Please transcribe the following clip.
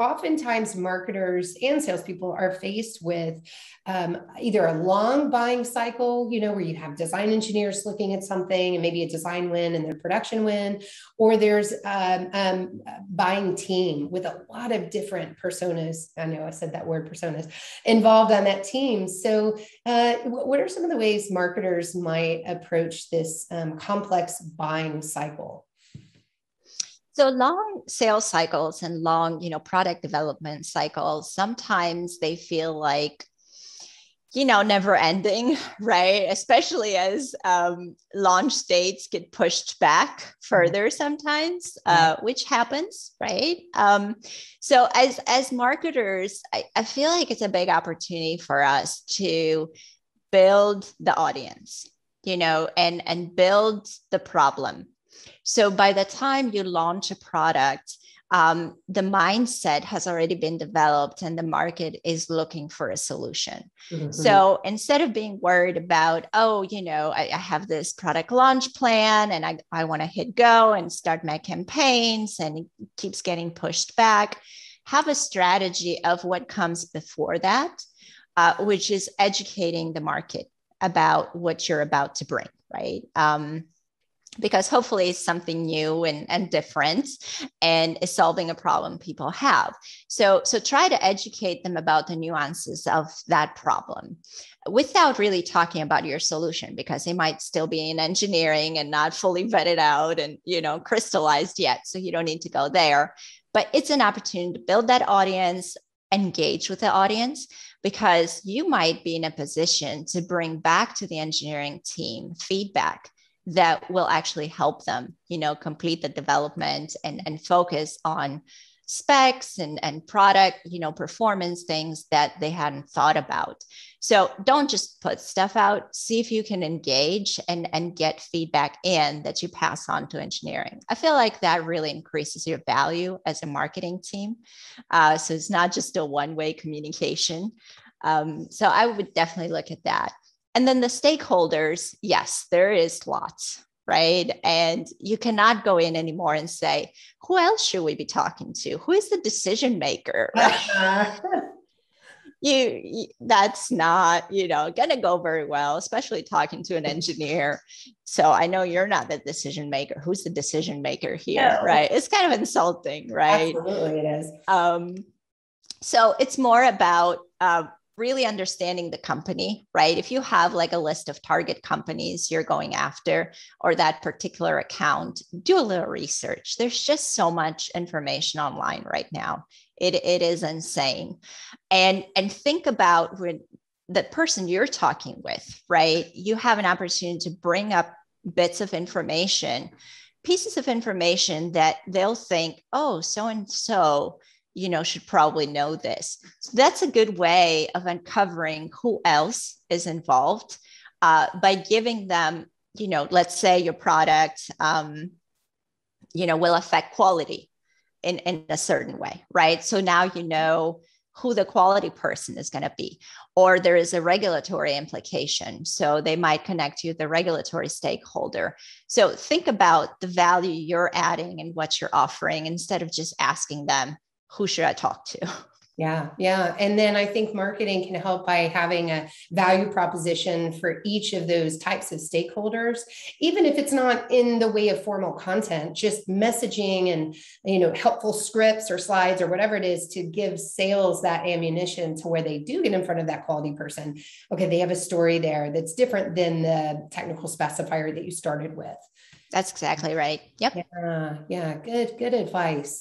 oftentimes marketers and salespeople are faced with either a long buying cycle, where you have design engineers looking at something and maybe a design win and then a production win, or there's a buying team with a lot of different personas. I know I said that word, personas, involved on that team. So what are some of the ways marketers might approach this complex buying cycle? So long sales cycles and long, product development cycles, sometimes they feel like, never ending, right? Especially as launch dates get pushed back further sometimes, which happens, right? So as marketers, I feel like it's a big opportunity for us to build the audience, and build the problem. So by the time you launch a product, the mindset has already been developed and the market is looking for a solution. Mm-hmm. So instead of being worried about, I have this product launch plan and I want to hit go and start my campaigns and it keeps getting pushed back, have a strategy of what comes before that, which is educating the market about what you're about to bring, right? Because hopefully it's something new and different and is solving a problem people have. So try to educate them about the nuances of that problem without really talking about your solution, because they might still be in engineering and not fully vetted out and, crystallized yet. So you don't need to go there, but it's an opportunity to build that audience, engage with the audience, because you might be in a position to bring back to the engineering team feedback that will actually help them, complete the development and focus on specs and product, performance things that they hadn't thought about. So don't just put stuff out, see if you can engage and get feedback in that you pass on to engineering. I feel like that really increases your value as a marketing team. So it's not just a one-way communication. So I would definitely look at that. And then the stakeholders, yes, there is lots, right? And you cannot go in anymore and say, who else should we be talking to? Who is the decision maker? Right? That's not, going to go very well, especially talking to an engineer. So I know you're not the decision maker. Who's the decision maker here, no. Right? It's kind of insulting, right? Absolutely, it is. So it's more about really understanding the company, right? If you have like a list of target companies you're going after or that particular account, do a little research. There's just so much information online right now. It is insane. And think about the person you're talking with, right? You have an opportunity to bring up bits of information, pieces of information that they'll think, oh, so-and-so should probably know this. So that's a good way of uncovering who else is involved by giving them, let's say your product, will affect quality in a certain way, right? So now you know who the quality person is going to be, or there is a regulatory implication. So they might connect you with the regulatory stakeholder. So think about the value you're adding and what you're offering instead of just asking them, who should I talk to? Yeah. And then I think marketing can help by having a value proposition for each of those types of stakeholders, even if it's not in the way of formal content, just messaging and, helpful scripts or slides or whatever it is to give sales that ammunition to where they do get in front of that quality person. Okay, they have a story there that's different than the technical specifier that you started with. That's exactly right. Yep. Yeah. Good advice.